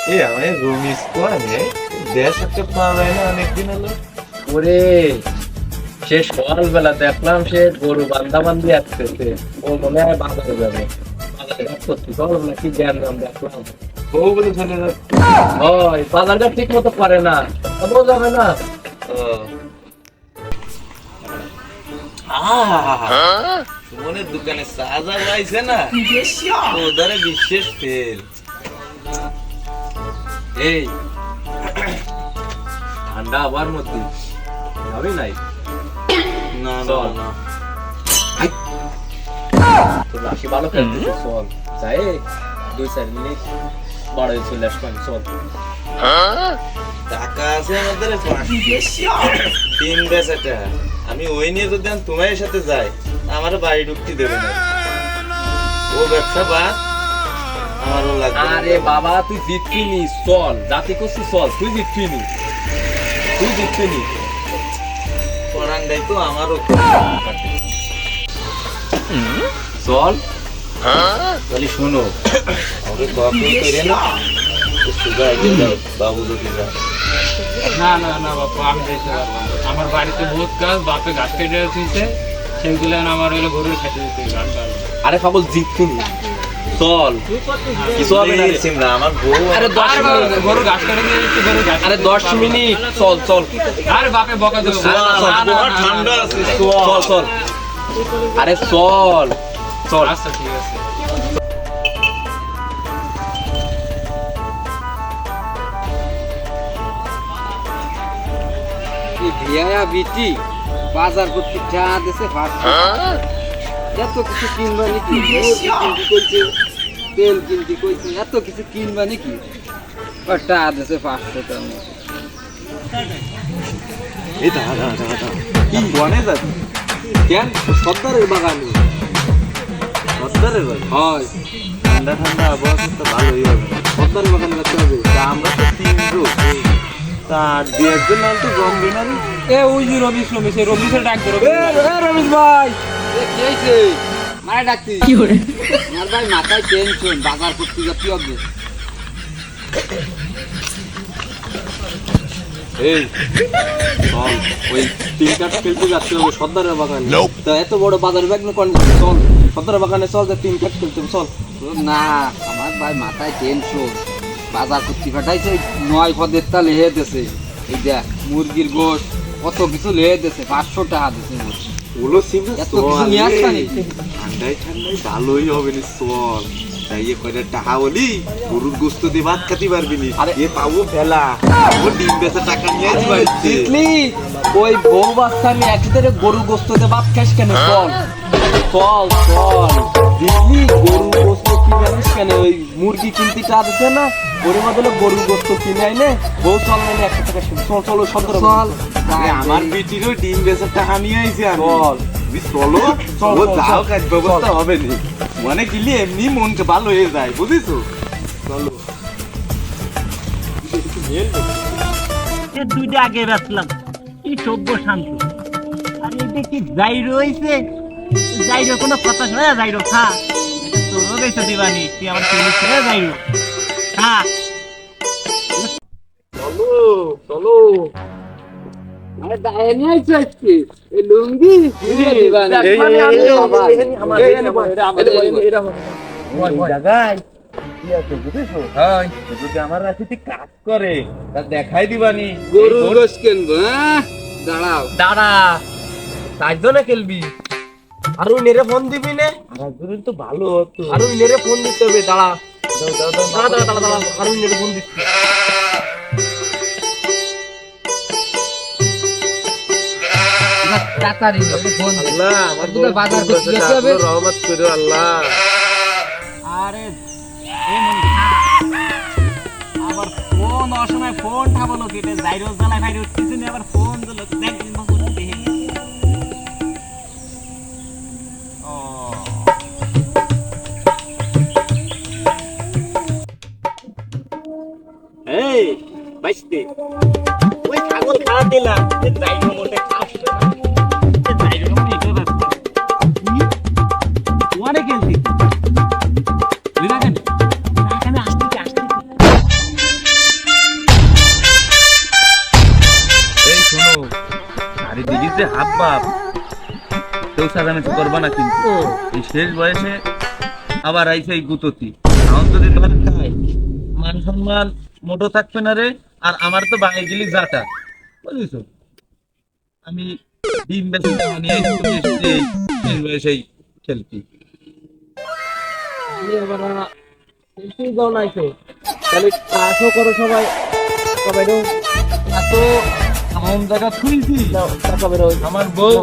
আমি রমিস কোয়ানে দেশ একটা পাওয়া যায় না অনেকদিন হলো। ওরে সে সকালবেলা দেখলাম সে গরু বান্ধাবান্ধি আসতেছে, ও মনে হয় বাজারে যাবে। বাজারে করতে সকালবেলা কি জ্ঞান দাম দেখলাম, ও বলে চলে যাচ্ছে। ওই বাজারটা ঠিক মতো করে না, যাবে না। সুমনের দোকানে সাজা পাইছে না, ওদের বিশেষ ফেল। এই ঠান্ডা আবার মধ্যে যাবি নাই? না চল। না তোর রাশি ভালো খেলতেছে, চল যাই 2-4 মিনিট বড় চলে আসবেন, চল। টাকা আছে আমাদের 3 বেচাটা। আমি ওই নিয়ে যদি আমি তোমার সাথে যাই, আমার বাড়ি ঢুকতে দেবে না। ও ব্যবসা বা আমারও লাগবে। আরে বাবা তুই জিতবি নি, চল জাতি করছি, চল তুই জিতবি নি, তুই জিতবি নি। পরান্ডাই তো আমারও। চল তাহলে শোনো, আমাকে কপি করে না সুগার দিয়ে বাবু যদি যায়। না না না বাপু, আমি যেতে পারবো না। আমার বাড়িতে বহুত গাছ, বাপে গাছ কেটে দিয়েছে, সেগুলো আমার হইলো গরুর খেতে দিতে গাছ পারবো না। আরে পাগল জিতবি নি, চল কিছু হবে না রে। না আমার বউ। আরে 10 মিনিট, গরু গাছ কেটে দিয়ে দিচ্ছে, গরু গাছ। আরে 10 মিনিট, চল চল। আরে বাপে বকা দেবো। চল, চল, না, না, না, ঠান্ডা না, আছে, না, চল চল, আরে চল চল। আচ্ছা ঠিক আছে। ভিয়া বিটি বাজার করতে চা দিছে এত কিছু কিনবা নাকি? কিনতে কইছে, তেল কিনতে কইছে, এত কিছু কিনবা নাকি? টা দিছে 500 টাকা। এই দাদা দাদা কি বনে যাচ্ছে কেন সর্দারের বাগানে? সর্দারের বাড়ি? হয় ঠান্ডা ঠান্ডা আবহাওয়া তো ভালোই হবে। সর্দারের বাগানে যেতে হবে। তা আমরা তো 3 লোক, তা 2 জন নাম তো জমবে না রে। এ ওই যে রমেশ, এই রমেশের ডাক ধরো। রমেশ ভাই কি হয়েছে? মারা ডাকতি কি করে? আমার ভাই মাথায় টেনশন, বাজার করতে যাচ্ছি হবে। এই চল ওই 3 কাঠ খেলতে যাচ্ছে হবে সর্দারের বাগানে। তা এত বড় বাজার ব্যাগ না কোন? চল সর্দারের বাগানে চল, 3 কাঠ খেলতে হবে, চল। না আমার ভাই মাথায় টেনশন, বাজার করতে পাঠাইছে 9 পদের তা লেহে দিয়েছে। এই দেখ মুরগির গোশ কত কিছু লেহে দিয়েছে, 500 টাকা দিয়েছে মোট। ওগুলো সিমে এত কিছু নিয়ে আসবা নাকি? ঠান্ডায় ঠান্ডায় ভালোই হবে না, চল। তাই এ কয়টা টাকা বলি গরুর গোস্ত দিয়ে ভাত খেতে পারবি নি। আরে এ পাবো ফেলা, ও ডিম বেচা টাকা নিয়ে আসবি বাড়িতে। জিতলি ওই বউ বাচ্চা নিয়ে একসাথে গরু গোস্ত দিয়ে ভাত খাস কেন? চল চল চল। জিতলি গরু গোস্ত কিনে আনিস কেন? ওই মুরগি কিনতে টাকা দিচ্ছে না, গরুর বদলে গরুর গোস্ত কিনে আইনে বউ চল না 100 টাকা। চল চল সদর চল। আরে আমার বিটিরও ডিম বেচার টাকা নিয়ে আইছি আমি। চল তুমি চলো, ও যাও, কাজ ব্যবস্থা হবে নি। মানে গেলে এমনি মনটা ভালো হয়ে যায়, বুঝিছো? চলো। দুইটা আগে বেচলাম, কি সভ্য শান্ত। আর এটা কি যাইরো হইছে? যাইরো কোনো কথা শোনা, যাইরো খা। এটা তোরও বেঁচে দিবানি, তুই আমার কিনে ছেড়ে যাইরো খা। চলো চলো। আরে দায় নিয়ে আইছো আজকে এই লুঙ্গি দিয়ে দিবা না। এই, এই, এই, এই, বাবা, আমার এই, এই, জায়গায় কি আছে বুঝেছো? যদি আমার রাশিতে কাজ করে তা দেখাই দিবানি। গরুর গোশ কিনবো। হ্যাঁ দাঁড়াও। দাঁড়া, 4 জনে খেলবি, আর ওই নেরে ফোন দিবি নে, আমার জন্য তো ভালো হতো। আর ওই নেরে ফোন দিতে হবে। দাঁড়া দাও, দাও, দাও, দাঁড়া দাঁড়া দাঁড়া দাঁড়া, আর ওই নেরে ফোন দিচ্ছি। তাড়াতাড়ি ফোন দে। আল্লাহ আমার তোদের বাজার করতে যেতে হবে। রহমত করো আল্লাহ। আরে এই মন খা। আবার ফোন অসময় ফোন ঠাবলো কেটে যাইরো জ্বালায় ভাইরে উঠতেছে না, আবার ফোন দিল দেখদিন বছর দেখে। ও এই বাইস্তে ওই ছাগল খাওয়া দিলাম, যে যাইরো মোটে খাচ্ছে না, যে যাইরো মানে এটা ব্যস্ত তোমারে খেলছি। তুই রাখেন আসতে আসতে কেউ চাঁদামেচি করবা না কিন্তু এই শেষ বয়সে আবার আইছে এই গুততি এখন যদি ধর খাই মান সম্মান মোটো থাকবে না রে। আর আমার তো বাইরে গেলি যাটা বুঝেছো, আমি ডিম বেশি নিয়ে শেষ বয়সেই খেলতি। যাও নাইছো তাহলে কাজও করো সবাই, সবাই এত এমন জায়গা খুঁজছি টাকা বেরো, আমার বউ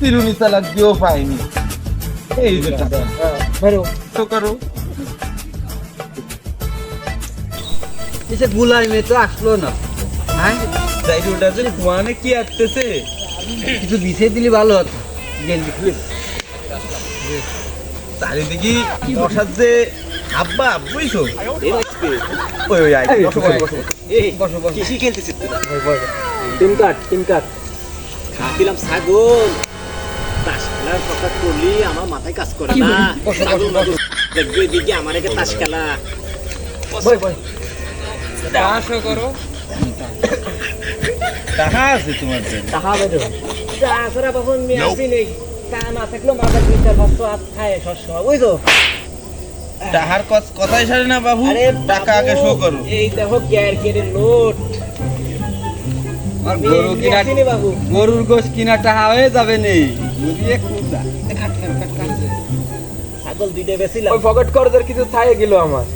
তিরুনি চালাক দিয়েও পাইনি। এই যে টাকা বেরো তো করো। এসে গুলাই মেয়ে তো আসলো না, হ্যাঁ যাই ওটা যে ধোয়ানে কি আসতেছে, কিছু বিছিয়ে দিলে ভালো হতো। গেঞ্জি খুলে চারিদিকে বসার যে আব্বা বুঝছো, ওই ওই আই বসো বসো বসো বসো বসো। কৃষি খেলতেছিস তোরা? তিন কাট খাওয়াছিলাম ছাগল, তাস খেলার কথা করলি আমার মাথায় কাজ করে না। ছাগল মাগল দেখবে দিকে আমার একে তাস খেলা। বই বই চাষও করো। টাকা আছে তোমার জন্য। টাকা বেরো। তাছাড়া বাবু আমি আসি নেই, তা না থাকলেও মাথার দুই চার পাঁচশো হাত খায় সবসময়, বুঝছো? টাকার কথাই সারে না বাবু, আরে টাকা আগে শো করো। এই দেখো গ্যার কেড়ে নোট। আর গরু কিনা, আসিনি বাবু, গরুর গোশ কিনা টাকা হয়ে যাবে নেই বুঝিয়ে কুদা। ছাগল দুইটা বেছিলাম, ওই পকেট খরচের কিছু ছায়ে গেল আমার।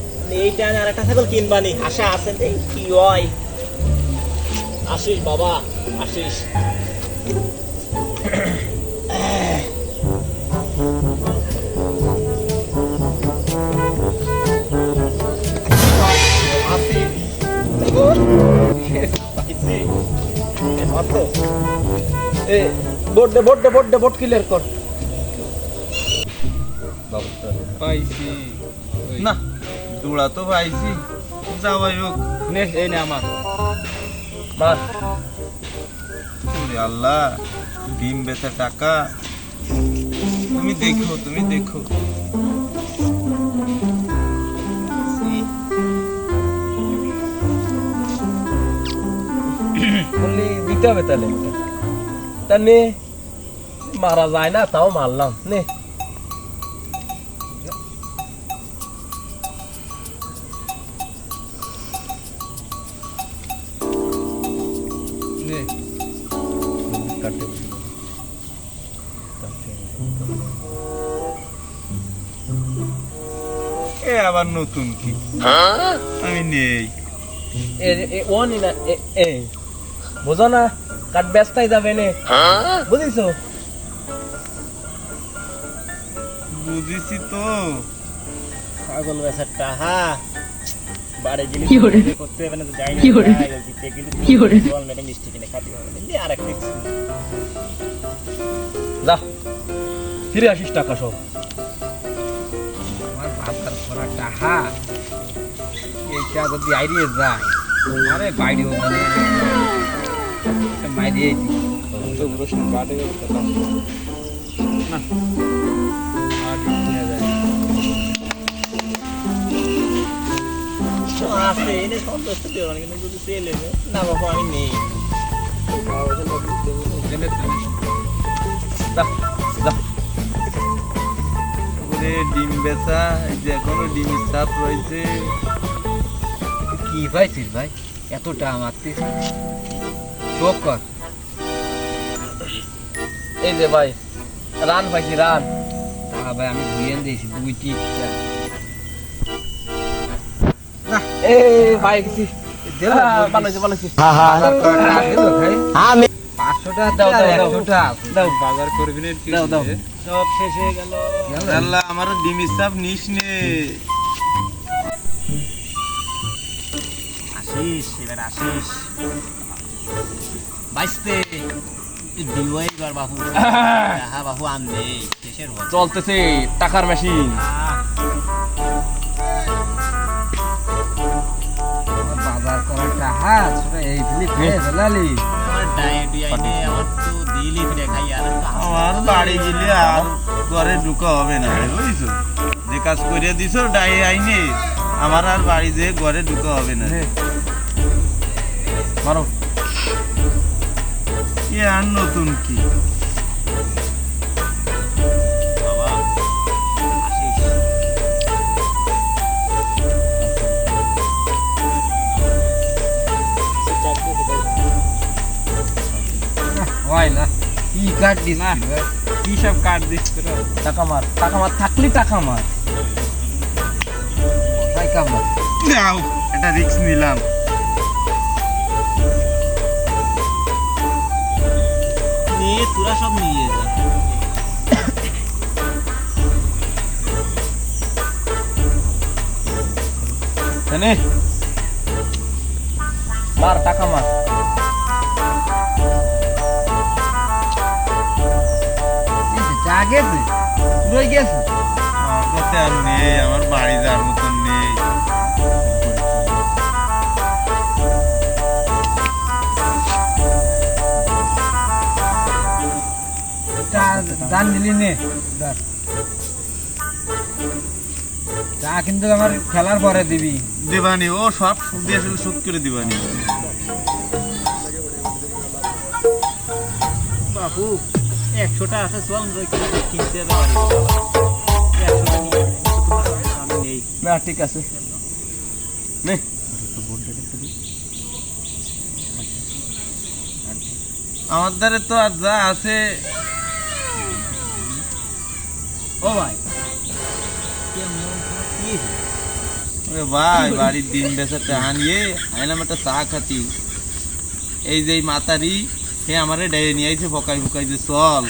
এইটা আমি আর একটা ছাগল কিনবানি আশা আছে, এই কি হয়। আসিস বাবা আসিস। এ বোট ক্লিয়ার কর। পাইছি। না দৌড়া তো পাইছি, যাওয়াই হোক। নে এই নে আমার। বাস ওরে আল্লাহ, ডিম বেচা টাকা। তুমি দেখো তুমি দেখো। বললি দিতে হবে তাহলে। তা নে, মারা যায় না তাও মারলাম নে। নে এ আবার নতুন কি, আমি নেই। ও নি না বোঝো না, কাঠ ব্যস্তাই যাবে নে, বুঝিস? বুঝেছি তো। ছাগল বেচার টাকা বাড়ি গেলে করতে হবে না, তো যাই না দিতে গেলে জল মেরে মিষ্টি কিনে খাতে হবে না। আর একটা যা ফিরে আসিস টাকা সব। আমার বাজার করা টাকা এইটা যদি আইরিয়ে যায়, আরে বাইরেও মাইরিয়ে আছে এনে সন্তুষ্ট দেওয়া না, কিন্তু যদি সেল হবে না বাবু আমি নেই। ওরে ডিম বেচা, এই যে এখনো ডিমের চাপ রয়েছে। কি পাইছিস ভাই, এতটা মারতিস? চোখ কর। এই যে ভাই রান পাইছি রান। তা ভাই আমি ধুয়ে দিয়েছি 2টি। ভাই কিছু বানাইছি 500 টাকা দাও, দাও, 100 টাকা দাও। বাজার করবি না কি? দাও, দাও। সব শেষ হয়ে গেল। আল্লাহ, আমারও ডিমের চাপ নিস নে। আসিস এবার আসিস বাইসতে দিও এবার বাবু। হ্যাঁ বাবু আম নেই, শেষের হচ্ছে। চলতেছে টাকার মেশিন। বাজার করার টাকা সেটা এই দিলি খেয়ে ফেলালি। আমার ডায়েরিয়াইনে আমার তো দিলি ফিরে খাই আর আমার বাড়ি গেলে আর ঘরে ঢুকা হবে না, বুঝছো? যে কাজ করে দিছো ডাই আইনে, আমার আর বাড়ি যেয়ে ঘরে ঢুকা হবে না। মারো এ আর নতুন কি, কাট দিস না কি সব কাট দিস তোরা টাকা মার থাকলি টাকা মার টাকা মার নাও এটা রিস্ক নিলাম। নিয়ে তোরা সব নিয়ে যা এনে মার টাকা মার যা গেছে পুরোই গেছে আমার কাছে আর নেই, আমার বাড়ি যাওয়ার মতন নেই। দান দিলি নে চা কিন্তু আমার খেলার পরে দিবি দিবানি, ও সব সুদ আসলে শোধ করে দিবানি। বাপু 100টা আছে চল কিনতে পারি 100টা নিয়ে আমি নেই না ঠিক আছে নে আমার দ্বারে তো আর যা আছে। ও ভাই কি ওরে ভাই, বাড়ির দিন বেচা টাকা নিয়ে আইলাম একটা চা খাতি। এই যে মাতারি সে আমারে ডেয়ে নিয়ে আইছে ফকাই ফুকাই যে চল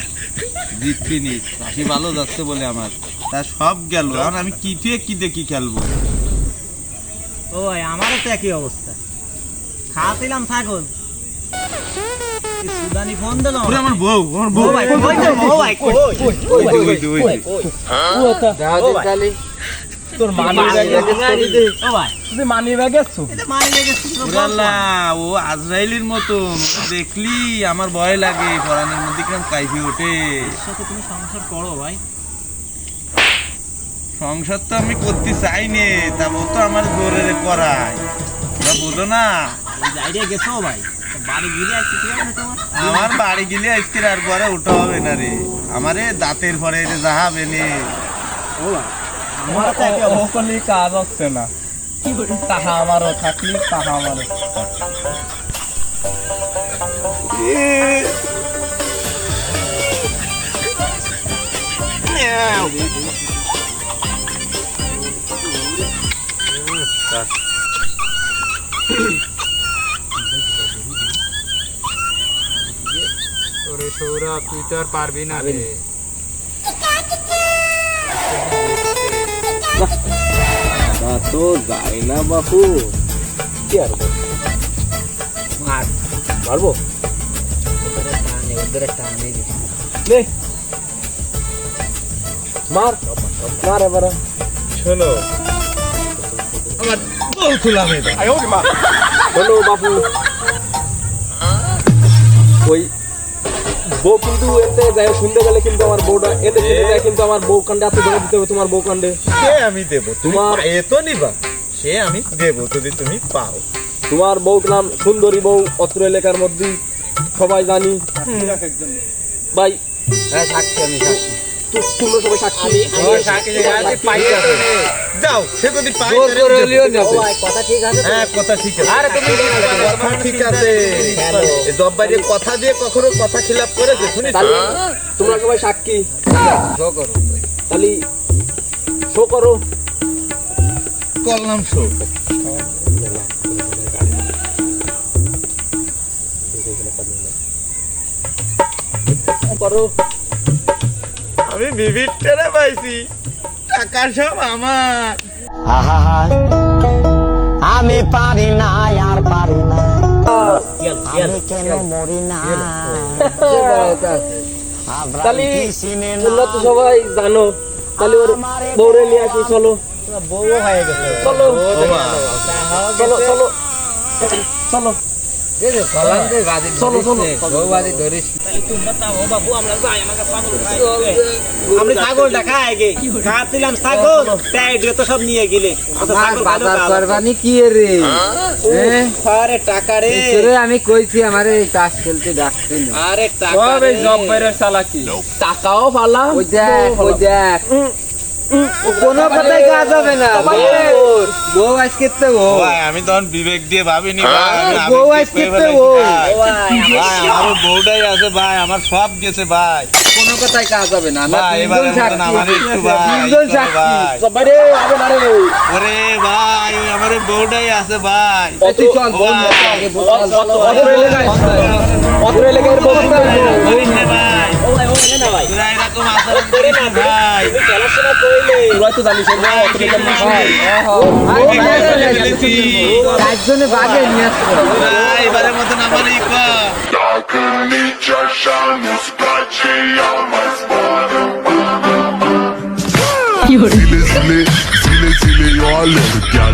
জিতছি নি, চাষি ভালো যাচ্ছে বলে আমার তা সব গেল। এখন আমি কি থেকে কি দেখি খেলবো? ও ভাই আমারও তো একই অবস্থা খাওয়াছিলাম ছাগল এই সুদানি ফোন দিল ওরে আমার বউ, আমার বউ। ও ভাই কই তো ও ভাই কই দাও কালি তোর মানি ব্যাগে ও ভাই তুই মানি ব্যাগে আছো এটা মারি লেগে ওরে আল্লাহ, ও আজরাইলের মতন, ওকে দেখলি আমার ভয় লাগে, পরানের মধ্যে কিরম কাইফি ওঠে। সাথে তুমি সংসার করো ভাই সংসার তো আমি করতে চাই নে, তা ও তো আমার জোরে করায়, ওরা বোঝো না। ওই জায়গায় গেছো ভাই বাড়ি গিয়ে আসছি কি হবে তোমার আমার বাড়ি গেলে আজকে আর ঘরে ওঠা হবে না রে, আমারে দাঁতের পরে যাহাবে নে। ও ভাই আমার তো ওখানে কাজ হচ্ছে না টাকা আমারও থাকলি টাকা আমারও ওরে সৌরভ তুই তো আর পারবি না রে না তো যাই না বাপু কি আর মারবো নে মার মার এবার শোনো, আমার বউ তুলাম এটা। শোনো বাপু ওই বউ কিন্তু এতে যাই শুনতে গেলে কিন্তু আমার বউটা এতে শুনতে যায় কিন্তু আমার বউ কাণ্ডে এত জমা দিতে হবে তোমার বউ কাণ্ডে সে আমি দেবো, তোমার এত নিবা, সে আমি দেবো যদি তুমি পাও। তোমার বউ নাম সুন্দরী বউ অত্র এলাকার মধ্যে সবাই জানি ভাই সাক্ষী আমি সাক্ষী। তোমরা সবাই সাক্ষী যাও, সে যদি পাই কথা ঠিক আছে হ্যাঁ কথা ঠিক আছে। আরে তুমি কথা ঠিক আছে, জব বাইরে কথা দিয়ে কখনো কথা খিলাপ করেছে শুনিস? তাহলে তোমরা সবাই সাক্ষী তাহলে শো করো করলাম শো। করো আমি বিবির টেনে পাইছি, টাকা সব আমার। আমি পারি না আর পারি না আমি কেন মরি না তাহলে তোমরা তো সবাই জানো, তাহলে ওর বউরে নিয়ে আসি চলো বউ হয়ে গেছে চলো চলো চলো চলো চলো চলো আমি ছাগলটা খাই গে খাচ্ছিলাম ছাগল তো সব নিয়ে গেলে কি রে আরে টাকা রে আমি কইছি আমারে তাস খেলতে ডাকতে আরে টাকা জব বাইরের চালাকি টাকাও পালাম ওই দেখ কোনো কথাই কাজ হবে না বউ আজকে তো ভাই আমি তখন বিবেক দিয়ে ভাবিনি ভাই, আমি বউ আবেগ আজকে দিয়ে তো ফেলেছি ভাই। ভাই আমার বউটাই আছে ভাই, আমার সব গেছে ভাই। কোনো কথাই কাজ হবে না আমরা ভাই এবারে মতন আমার একটু ভাই তিনজন চলো সাক্ষী ভাই। সবারে হবে না রে ওরে ভাই ওই আমার বউটাই আছে ভাই। তুই চল বল আগে বল অত্র এলাকার বক্তা ওই নে ভাই, তোরা এরকম আচরণ করিস না ভাই। তোরা তো জানিস না অত্র এলাকার ভাই আমি বুঝে ফেলেছি। একজনে বাগে নিয়ে আসছে তোরা এবারের মতন আমারই কর। Zile, zile, zile, zile, eu alerg, chiar